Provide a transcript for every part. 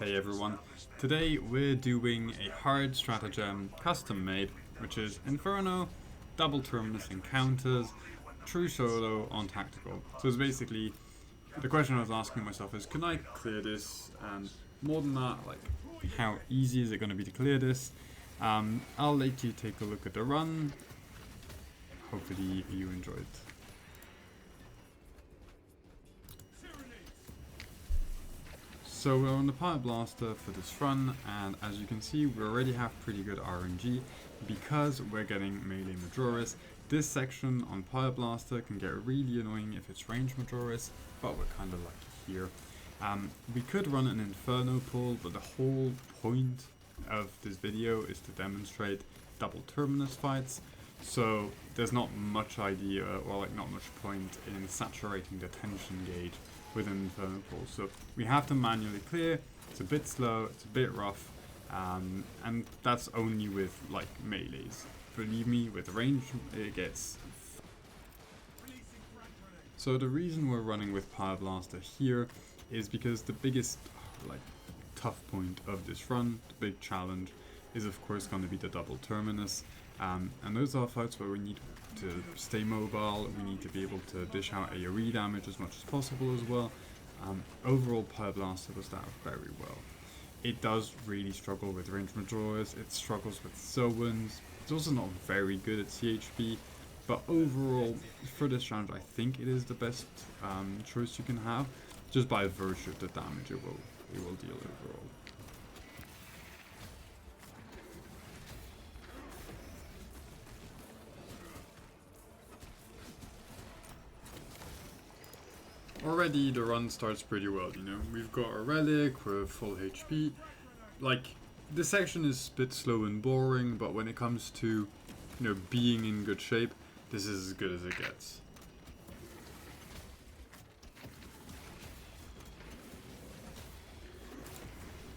Hey everyone, today we're doing a hard stratagem custom made, which is Inferno, double Terminus encounters, true solo on tactical. So it's basically, the question I was asking myself is, can I clear this? And more than that, like, how easy is it going to be to clear this? I'll let you take a look at the run. Hopefully you enjoyed. So we're on the Pyre Blaster for this run, and as you can see we already have pretty good RNG because we're getting melee Majoris. This section on Pyre Blaster can get really annoying if it's range Majoris, but we're kind of lucky here. We could run an Inferno pull, but the whole point of this video is to demonstrate double Terminus fights, so there's not much idea, or like not much point in saturating the tension gauge with an Inferno pull. So we have to manually clear. It's a bit slow, it's a bit rough, and that's only with like melees. Believe me, with range it gets. So the reason we're running with Pyre Blaster here is because the biggest like tough point of this run, the big challenge, is of course going to be the double Terminus, and those are fights where we need to stay mobile, we need to be able to dish out AoE damage as much as possible as well. Overall Pyre Blaster does that very well. It does really struggle with range Majoris, it struggles with Zoans, it's also not very good at CHP, but overall for this challenge I think it is the best choice you can have, just by virtue of the damage it will deal overall. Already the run starts pretty well, you know, we've got a relic, we're full HP, like, this section is a bit slow and boring, but when it comes to, you know, being in good shape, this is as good as it gets.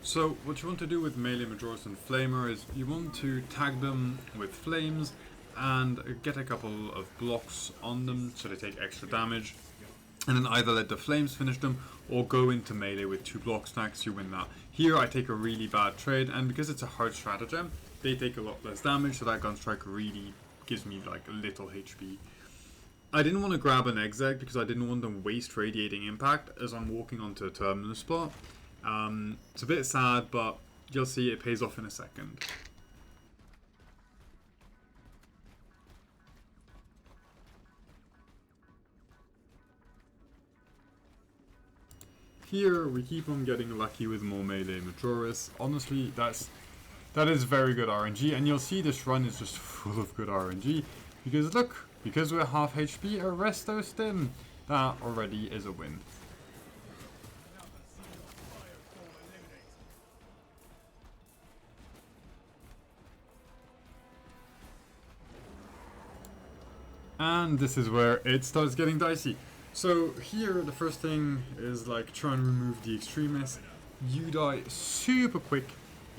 So what you want to do with melee Majoris and Flamer is you want to tag them with flames and get a couple of blocks on them so they take extra damage. And then either let the flames finish them or go into melee with 2 block stacks, you win that. Here I take a really bad trade, and because it's a hard stratagem, they take a lot less damage, so that Gunstrike really gives me like a little HP. I didn't want to grab an exec because I didn't want to waste radiating impact as I'm walking onto a Terminus spot. It's a bit sad, but you'll see it pays off in a second. Here we keep on getting lucky with more melee Majoris. Honestly, that is very good RNG, and you'll see this run is just full of good RNG, because look, because we're half HP, Arresto Stim. That already is a win. And this is where it starts getting dicey. So here the first thing is like try and remove the extremists. You die super quick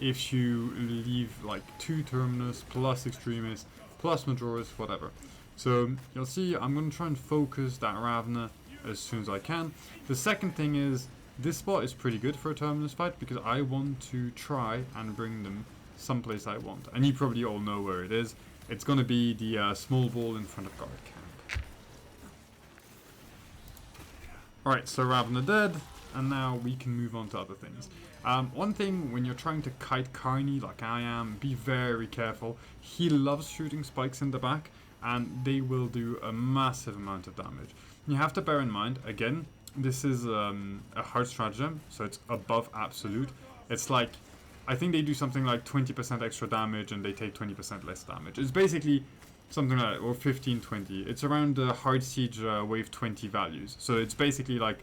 if you leave like 2 Terminus plus extremists plus Majoris, whatever. So you'll see I'm going to try and focus that Ravna as soon as I can. The second thing is this spot is pretty good for a Terminus fight because I want to try and bring them someplace I want. And you probably all know where it is. It's going to be the small ball in front of guard camp. Alright, so Ravna dead, and now we can move on to other things. One thing, when you're trying to kite Carney like I am, be very careful. He loves shooting spikes in the back, and they will do a massive amount of damage. You have to bear in mind, again, this is a hard stratagem, so it's above absolute. It's like, I think they do something like 20% extra damage and they take 20% less damage. It's basically something like, or 15-20. It's around the hard siege wave 20 values. So it's basically like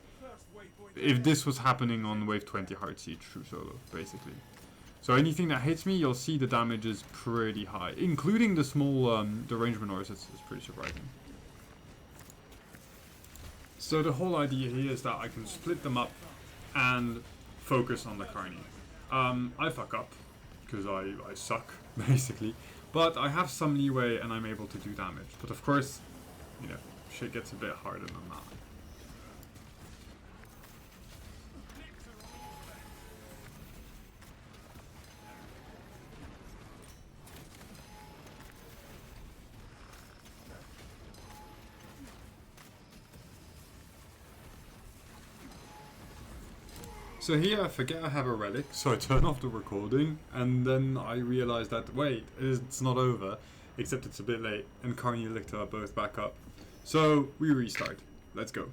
if this was happening on wave 20 hard siege true solo, basically. So anything that hits me, you'll see the damage is pretty high, including the small, the range Minoris. It's pretty surprising. So the whole idea here is that I can split them up and focus on the Carney. I fuck up because I suck basically. But I have some leeway and I'm able to do damage. But of course, you know, shit gets a bit harder than that. So here I forget I have a relic, so I turn off the recording, and then I realise that, wait, it's not over, except it's a bit late, and Carney and Lictor are both back up. So we restart. Let's go.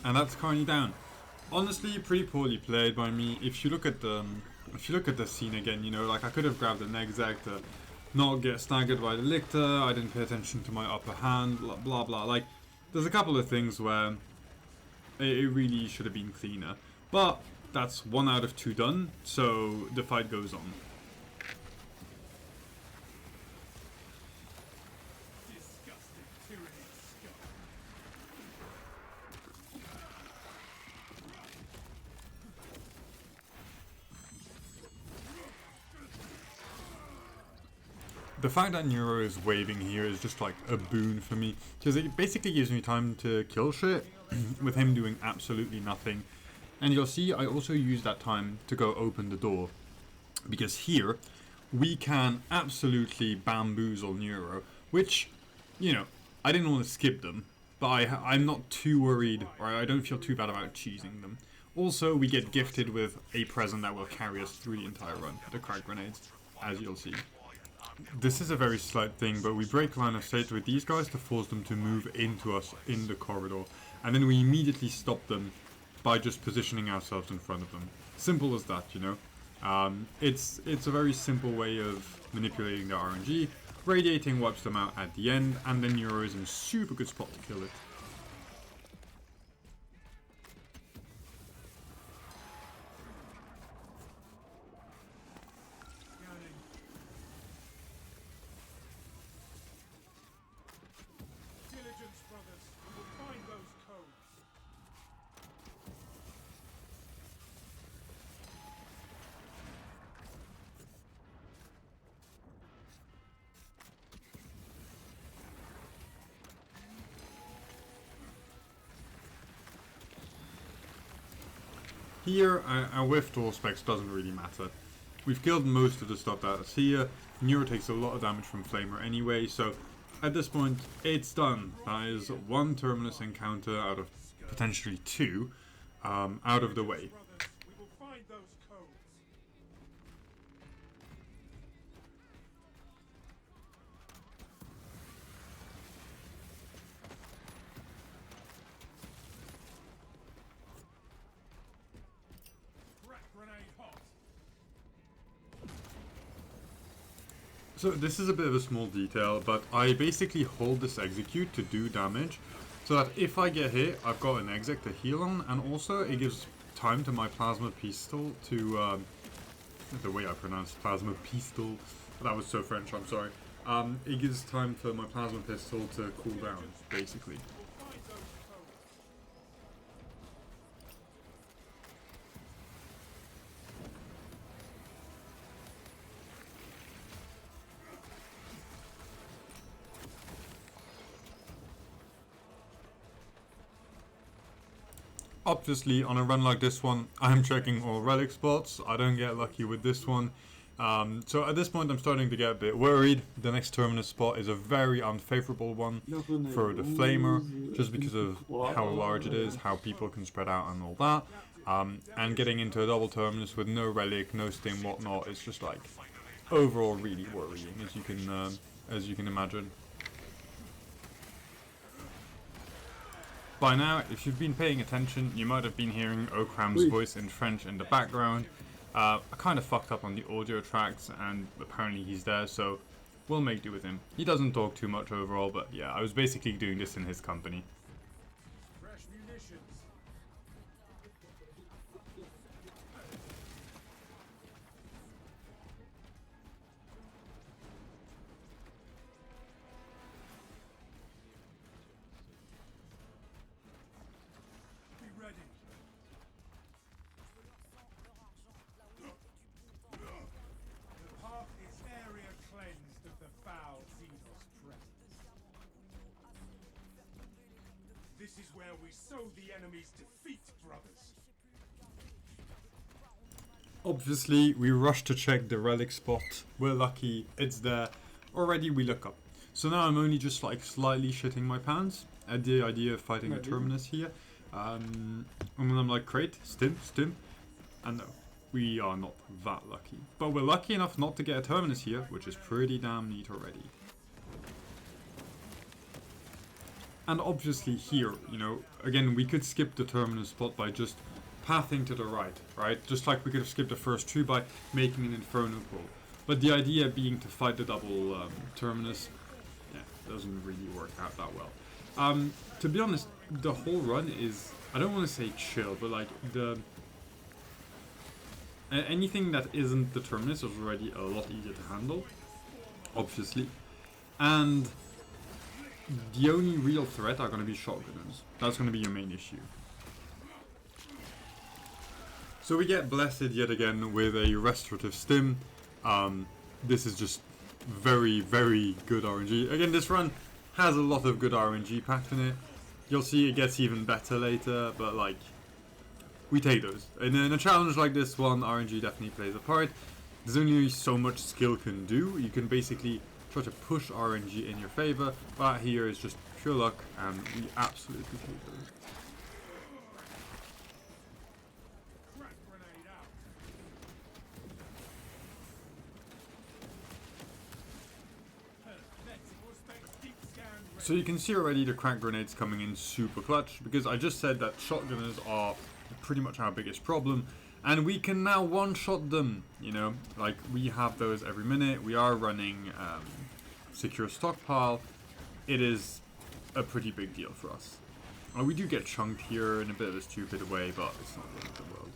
And that's Carney down. Honestly, pretty poorly played by me. If you look at the scene again, you know, like I could have grabbed an exec to not get staggered by the Lictor. I didn't pay attention to my upper hand. Blah blah blah. Like, there's a couple of things where it really should have been cleaner. But that's 1 out of 2 done. So the fight goes on. The fact that Neuro is waving here is just like a boon for me, because it basically gives me time to kill shit with him doing absolutely nothing. And you'll see I also use that time to go open the door, because here we can absolutely bamboozle Neuro, which, you know, I didn't want to skip them, but I'm not too worried, or I don't feel too bad about cheesing them. Also, we get gifted with a present that will carry us through the entire run, the crack grenades, as you'll see. This is a very slight thing, but we break line of sight with these guys to force them to move into us in the corridor, and then we immediately stop them by just positioning ourselves in front of them. Simple as that, you know. It's a very simple way of manipulating the RNG. Radiating wipes them out at the end, and then Neuro is in a super good spot to kill it. Here, our whiff door specs doesn't really matter. We've killed most of the stuff that's here. Neuro takes a lot of damage from Flamer anyway, so at this point, it's done. That is 1 Terminus encounter out of potentially 2 out of the way. So this is a bit of a small detail, but I basically hold this execute to do damage, so that if I get hit, I've got an exec to heal on, and also it gives time to my plasma pistol to, the way I pronounce plasma pistol, that was so French, I'm sorry. It gives time for my plasma pistol to cool down, basically. Obviously, on a run like this one, I'm checking all relic spots. I don't get lucky with this one. So at this point, I'm starting to get a bit worried. The next Terminus spot is a very unfavorable one for the Flamer, just because of how large it is, how people can spread out and all that. And getting into a double Terminus with no relic, no stim, whatnot, is just like overall really worrying, as you can imagine. By now, if you've been paying attention, you might have been hearing Okram's voice in French in the background. I kind of fucked up on the audio tracks, and apparently he's there, so we'll make do with him. He doesn't talk too much overall, but yeah, I was basically doing this in his company. Obviously, we rush to check the relic spot. We're lucky, it's there. Already we look up. So now I'm only just like slightly shitting my pants at the idea of fighting a Terminus here. And then I'm like, great, stim. And no, we are not that lucky. But we're lucky enough not to get a Terminus here, which is pretty damn neat already. And obviously here, you know, again, we could skip the Terminus spot by just pathing to the right? Just like we could have skipped the first two by making an Inferno pull. But the idea being to fight the double Terminus, yeah, doesn't really work out that well. To be honest, the whole run is, I don't want to say chill, but like anything that isn't the Terminus is already a lot easier to handle, obviously. And the only real threat are going to be shotgunners. That's going to be your main issue. So we get blessed yet again with a restorative stim. This is just very, very good RNG. Again, this run has a lot of good RNG packed in it. You'll see it gets even better later, but like, we take those. And in a challenge like this one, RNG definitely plays a part. There's only so much skill can do. You can basically try to push RNG in your favor, but here is just pure luck, and we absolutely take those. So you can see already the crack grenades coming in super clutch, because I just said that shotgunners are pretty much our biggest problem, and we can now one-shot them, you know, like we have those every minute. We are running secure stockpile. It is a pretty big deal for us. We do get chunked here in a bit of a stupid way, but it's not the end of the world.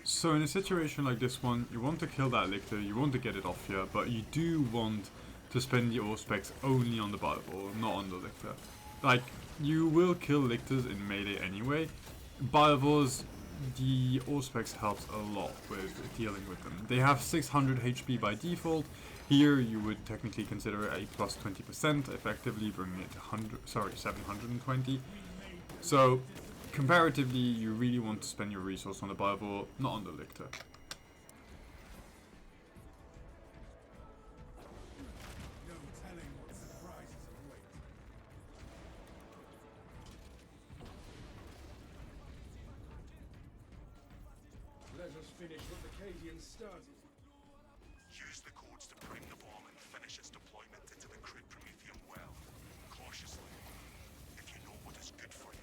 So in a situation like this one, you want to kill that Lictor, you want to get it off here, but you do want to spend your Auspex only on the Bioball, not on the Lictor. Like, you will kill Lictors in melee anyway. Bioballs, the Auspex helps a lot with dealing with them. They have 600 HP by default. Here you would technically consider it a plus 20%, effectively bringing it to 720. So comparatively, you really want to spend your resource on the Bioball, not on the Lictor. Let us finish what the Cadians started. Use the codes to bring the bomb and finish its deployment into the crude Prometheum well. Cautiously, if you know what is good for you.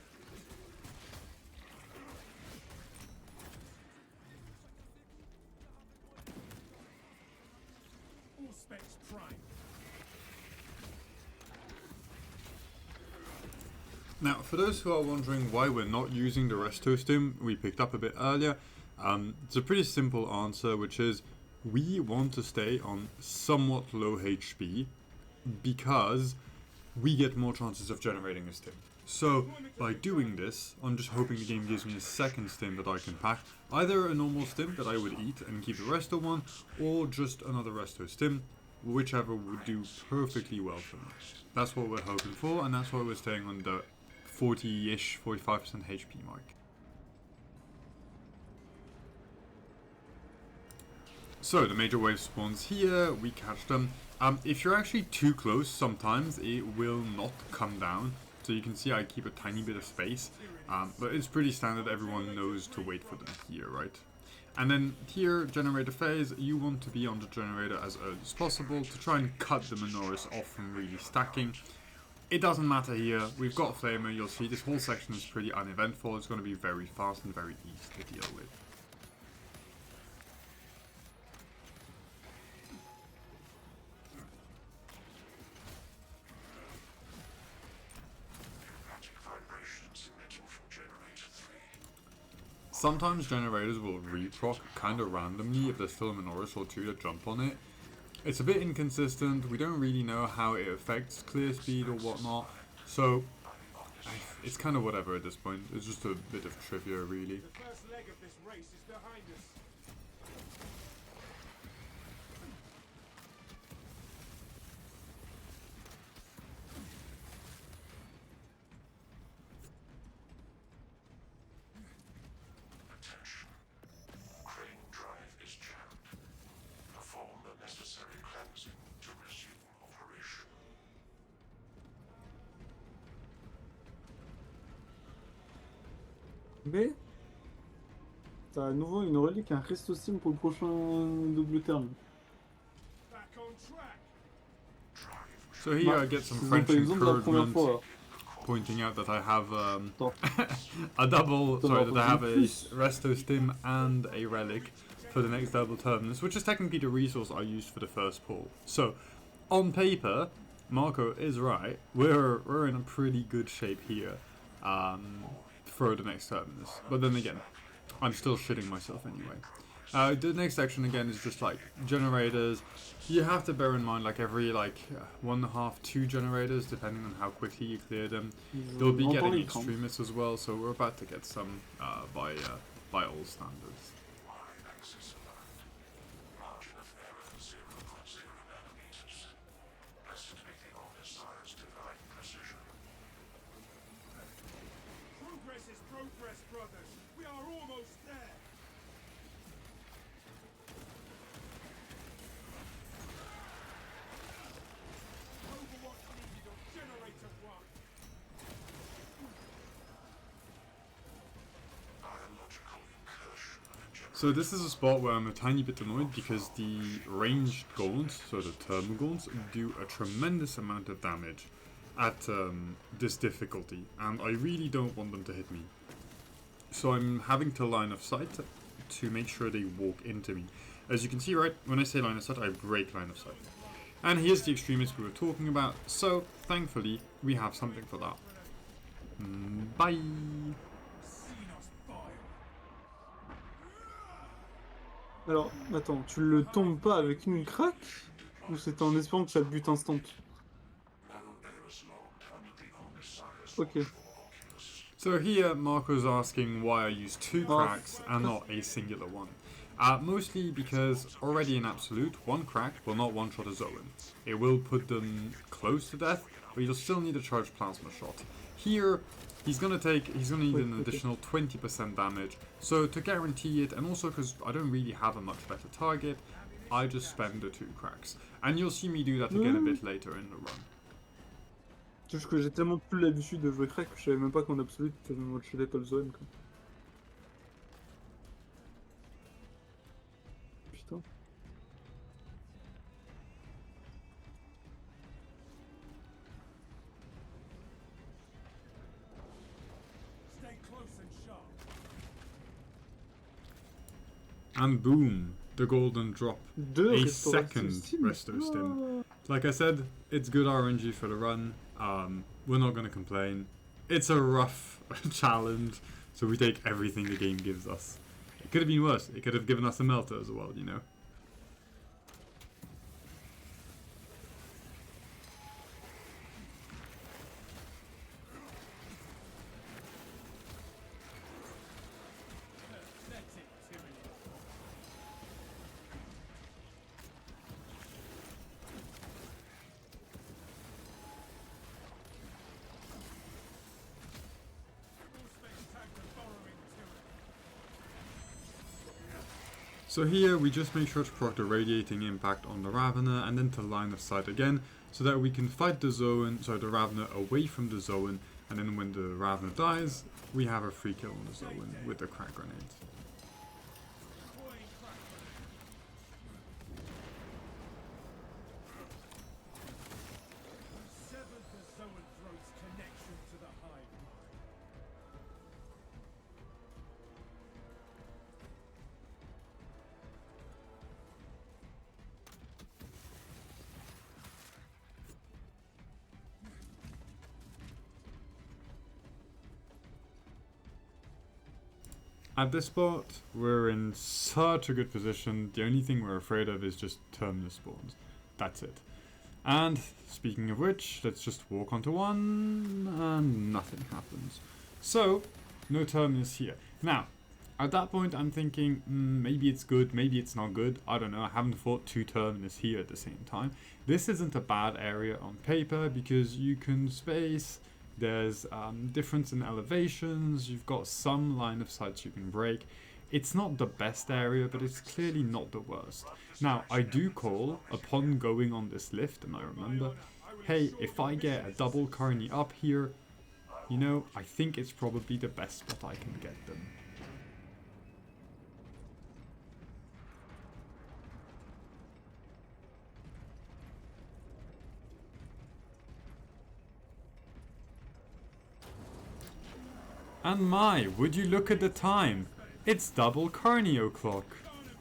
All specs prime. Now, for those who are wondering why we're not using the resto stim we picked up a bit earlier, it's a pretty simple answer, which is we want to stay on somewhat low HP because we get more chances of generating a stim. So by doing this, I'm just hoping the game gives me a second stim that I can pack, either a normal stim that I would eat and keep the resto one, or just another resto stim, whichever would do perfectly well for me. That's what we're hoping for, and that's why we're staying on the 40-ish, 45% HP mark. So the major wave spawns here, we catch them. If you're actually too close, sometimes it will not come down. So you can see I keep a tiny bit of space, but it's pretty standard, everyone knows to wait for them here, right? And then here, generator phase, you want to be on the generator as early as possible to try and cut the Minoris off from really stacking. it doesn't matter here. We've got Flamer. You'll see this whole section is pretty uneventful. It's going to be very fast and very easy to deal with. Sometimes generators will reproc kind of randomly if there's still a Minoris or two to jump on it. It's a bit inconsistent, we don't really know how it affects clear speed or whatnot, so it's kind of whatever at this point. It's just a bit of trivia really. The first leg of this race is behind us. Mais t'as à nouveau une relique, un Restocime pour le prochain double terme. Back on track. So here I get some French Par exemple, la première encouragement fois. pointing out that I have Attends. a double, sorry, that I have a Plus. Resto Stim and a Relic for the next double Terminus, which is technically the resource I used for the first pull. So, on paper, Marco is right. We're in a pretty good shape here for the next Terminus. But then again, I'm still shitting myself anyway. The next section again is just like generators. You have to bear in mind like every 1.5, 2 generators, depending on how quickly you clear them. They'll be getting extremists as well, so we're about to get some by all standards. Progress is progress, brothers. We are almost there. Overwatch needed on generator 1. So this is a spot where I'm a tiny bit annoyed because the ranged gaunts, so the thermal gaunts, do a tremendous amount of damage at this difficulty, and I really don't want them to hit me. So I'm having to line of sight to make sure they walk into me. As you can see, right, when I say line of sight, I break line of sight. And here's the extremist we were talking about, so thankfully we have something for that. Bye! Alors, attends, tu le tombes pas avec une craque? Ou c'est en espérant que ça bute instant? Ok. So here, Marco's asking why I use 2 cracks and not a singular one. Mostly because already in Absolute, 1 crack will not one-shot a Zoan. It will put them close to death, but you'll still need a charged plasma shot. Here, he's gonna need an additional 20% damage. So to guarantee it, and also because I don't really have a much better target, I just spend the 2 cracks. And you'll see me do that again a bit later in the run. C'est juste que j'ai tellement plus l'habitude de jouer crack que je savais même pas qu'en absolu tu ne one-shotais pas le zone quoi. Putain. Stay close and sharp. And boom, the golden drop. A second Restocime. Resto Stim. Like I said, it's good RNG for the run. We're not going to complain. It's a rough challenge, so we take everything the game gives us. It could have been worse. It could have given us a melter as well, you know. So here we just make sure to proc the radiating impact on the Ravener and then to line of sight again so that we can fight the Ravener away from the Zoan, and then when the Ravener dies, we have a free kill on the Zoan with the crack grenades. Severed the Zoan throne. At this spot, we're in such a good position. The only thing we're afraid of is just Terminus spawns. That's it. And speaking of which, let's just walk onto one, and nothing happens. So, no Terminus here. Now, at that point I'm thinking, maybe it's good, maybe it's not good. I don't know, I haven't fought 2 Terminus here at the same time. This isn't a bad area on paper because you can space, there's difference in elevations, you've got some line of sights you can break. It's not the best area, but it's clearly not the worst. Now, I do call, upon going on this lift, and I remember, hey, if I get a double carny up here, you know, I think it's probably the best spot I can get them. And my, would you look at the time? It's double carny o'clock.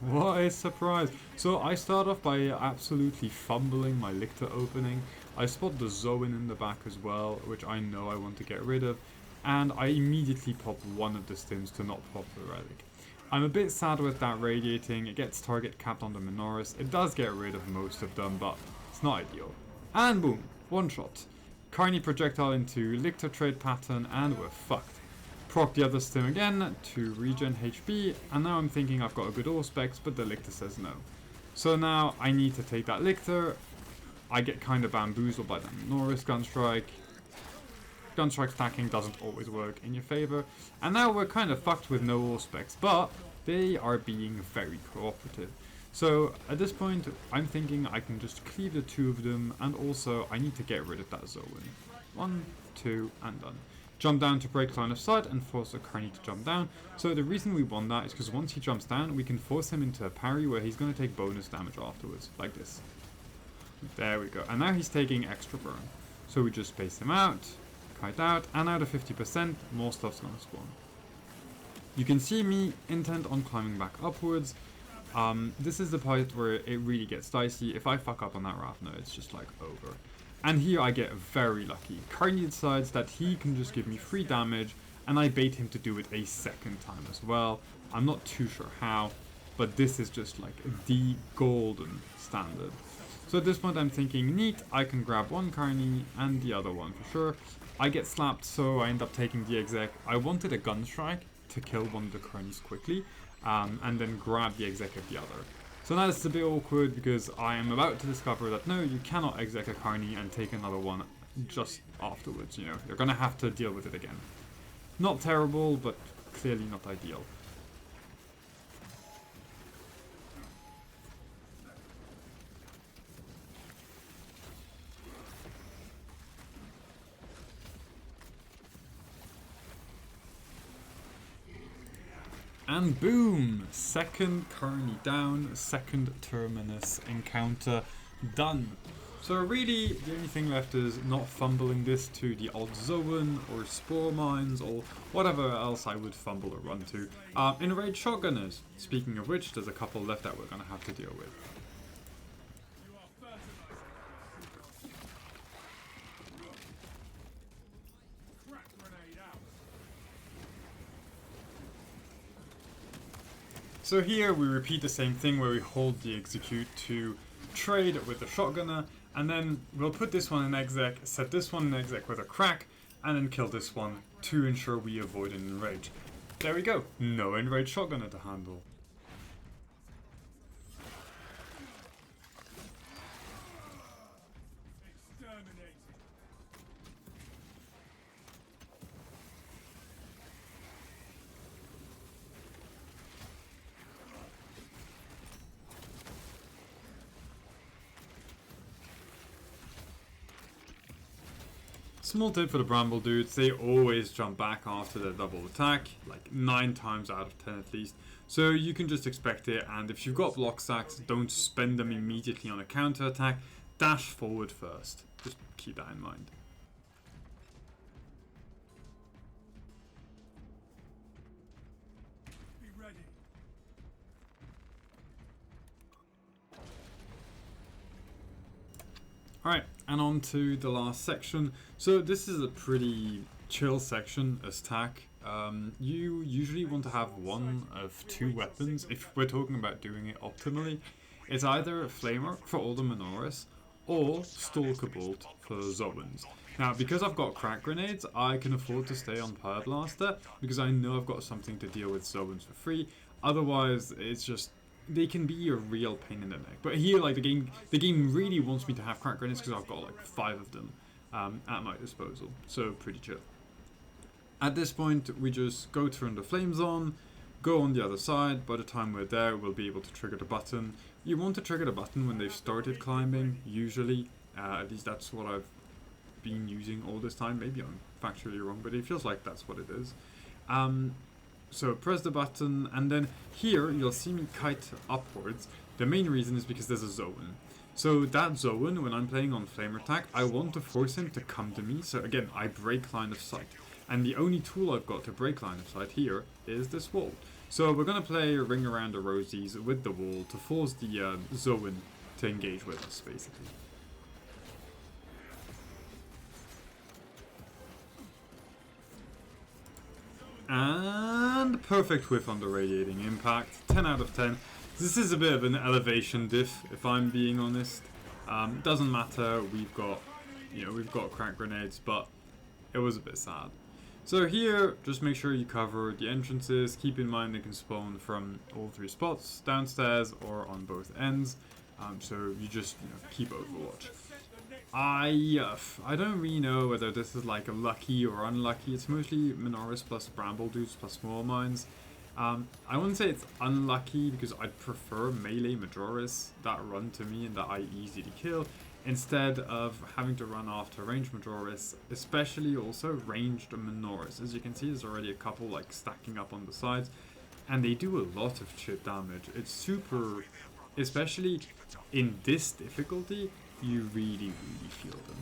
What a surprise. So I start off by absolutely fumbling my Lictor opening. I spot the Zoan in the back as well, which I know I want to get rid of. And I immediately pop one of the stims to not pop the relic. I'm a bit sad with that radiating. It gets target capped on the Minoris. It does get rid of most of them, but it's not ideal. And boom, one shot. Carny projectile into Lictor trade pattern and we're fucked. Proc the other stim again to regen HP, and now I'm thinking I've got a good Auspex, but the Lictor says no. So now I need to take that Lictor. I get kind of bamboozled by the Minoris Gunstrike. Gunstrike stacking doesn't always work in your favor, and now we're kind of fucked with no Auspex, but they are being very cooperative. So at this point I'm thinking I can just cleave the 2 of them, and also I need to get rid of that Zoan. 1, 2, and done. Jump down to break line of sight and force a carny to jump down. So the reason we want that is because once he jumps down, we can force him into a parry where he's going to take bonus damage afterwards, like this. There we go. And now he's taking extra burn. So we just space him out, kite out, and out of 50%, more stuff's going to spawn. You can see me intent on climbing back upwards. This is the part where it really gets dicey. If I fuck up on that Ravner, it's just like over. And here I get very lucky. Carny decides that he can just give me free damage, and I bait him to do it a second time as well. I'm not too sure how, but this is just like the golden standard. So at this point I'm thinking, neat, I can grab one Carny and the other one for sure. I get slapped, so I end up taking the exec. I wanted a Gunstrike to kill one of the Carnies quickly, and then grab the exec of the other. So now it's a bit awkward because I am about to discover that no, you cannot exec a Carny and take another one just afterwards, you know. You're gonna have to deal with it again. Not terrible, but clearly not ideal. And boom! Second Carny down, second Terminus encounter done. So really, the only thing left is not fumbling this to the odd Zoan or Spore Mines or whatever else I would fumble or run to. Enraged Shotgunners. Speaking of which, there's a couple left that we're going to have to deal with. You are fertilizer. Crack grenade out. So here we repeat the same thing where we hold the execute to trade with the shotgunner, and then we'll put this one in exec, set this one in exec with a crack, and then kill this one to ensure we avoid an enrage. There we go, no enraged shotgunner to handle. Exterminated. Small tip for the Bramble dudes, they always jump back after their double attack, like 9 times out of 10 at least. So you can just expect it, and if you've got block sacks, don't spend them immediately on a counter attack, dash forward first. Just keep that in mind. Be ready. Alright, and on to the last section. So this is a pretty chill section as tack. you usually want to have one of two weapons if we're talking about doing it optimally. It's either a Flamer for all the Minoris or Stalker Bolt for Zoans. Now, because I've got crack grenades, I can afford to stay on Pyreblaster because I know I've got something to deal with Zoans for free. Otherwise, it's just they can be a real pain in the neck. But here, like the game really wants me to have crack grenades because I've got like 5 of them at my disposal. So pretty chill. At this point, we just go turn the flames on, go on the other side. By the time we're there, we'll be able to trigger the button. You want to trigger the button when they've started climbing, usually. At least that's what I've been using all this time. Maybe I'm factually wrong, but it feels like that's what it is. So press the button, and then here you'll see me kite upwards. The main reason is because there's a Zoan. So that Zoan, when I'm playing on flame attack, I want to force him to come to me. So again, I break line of sight. And the only tool I've got to break line of sight here is this wall. So we're going to play Ring Around the Rosies with the wall to force the Zoan to engage with us, basically. And perfect whiff on the Radiating Impact, 10 out of 10. This is a bit of an elevation diff, if I'm being honest. Doesn't matter, we've got crack grenades, but it was a bit sad. So here, just make sure you cover the entrances. Keep in mind they can spawn from all 3 spots, downstairs or on both ends. So you just keep Overwatch. I don't really know whether this is like a lucky or unlucky. It's mostly Minoris plus Bramble Dudes plus Small Mines. I wouldn't say it's unlucky because I'd prefer melee Majoris that run to me and that I easily kill, instead of having to run after ranged Majoris, especially also ranged Minoris. As you can see, there's already a couple like stacking up on the sides, and they do a lot of chip damage. It's super, especially in this difficulty, you really feel them.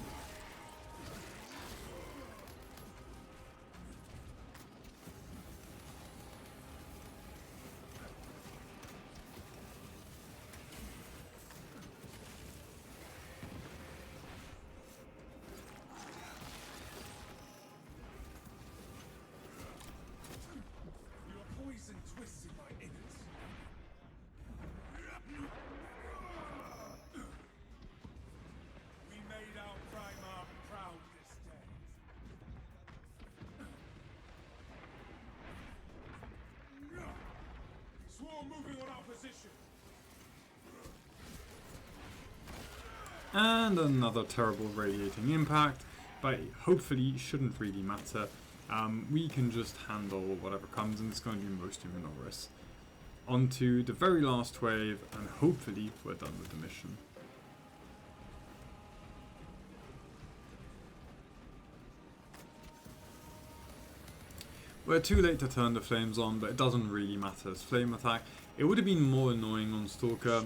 Moving on our position. And another terrible Radiating Impact, but hopefully shouldn't really matter. We can just handle whatever comes, and it's going to be mostly Minoris. On to the very last wave, and hopefully we're done with the mission. We're too late to turn the flames on, but it doesn't really matter as flame attack. It would have been more annoying on Stalker.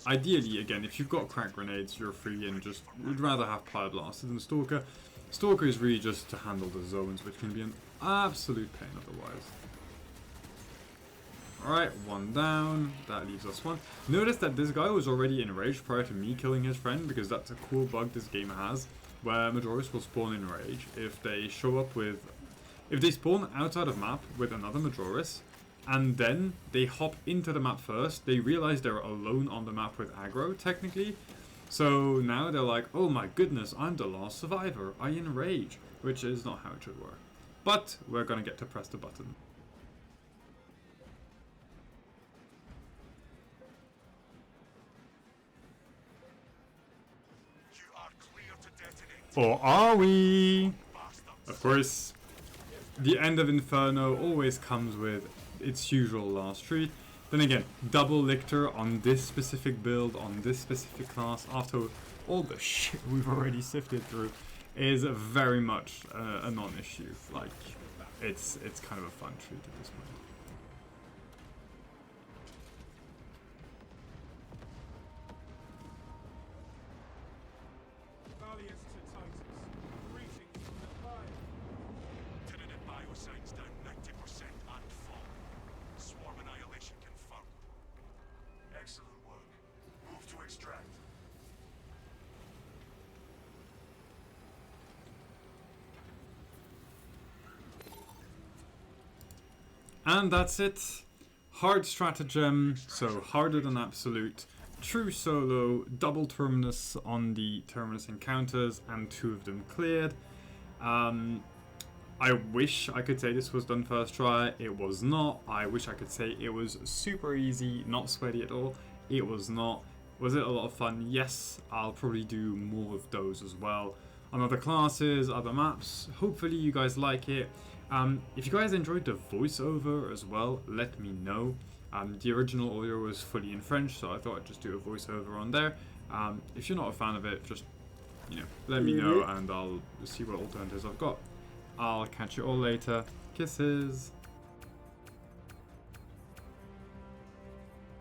Ideally, again, if you've got crack grenades, you're free and just would rather have Pyreblaster than Stalker. Stalker is really just to handle the zones, which can be an absolute pain otherwise. Alright, 1 down. That leaves us 1. Notice that this guy was already enraged prior to me killing his friend, because that's a cool bug this game has, where Majoris will spawn in rage if they show up with... If they spawn outside of map with another Majoris, and then they hop into the map first, they realize they're alone on the map with aggro, technically. So now they're like, oh my goodness, I'm the last survivor, I enrage, which is not how it should work. But we're gonna get to press the button. You are clear to detonate. Or are we? Of course, the end of Inferno always comes with its usual last treat. Then again, double Lictor on this specific build, on this specific class, after all the shit we've already sifted through, is very much a non-issue. Like, it's kind of a fun treat at this point. Valiant to Titus. Greetings from the fire. Tyranid biosigns down 90% and fall. Swarm annihilation confirmed. Excellent work. Move to extract. And that's it. Hard stratagem, so harder than absolute. True solo, double terminus on the terminus encounters, and 2 of them cleared. I wish I could say this was done first try. It was not. I wish I could say it was super easy, not sweaty at all. It was not. Was it a lot of fun? Yes, I'll probably do more of those as well on other classes, other maps. Hopefully you guys like it. If you guys enjoyed the voiceover as well, let me know. The original audio was fully in French, so I thought I'd just do a voiceover on there. If you're not a fan of it, just let me know and I'll see what alternatives I've got. I'll catch you all later. Kisses.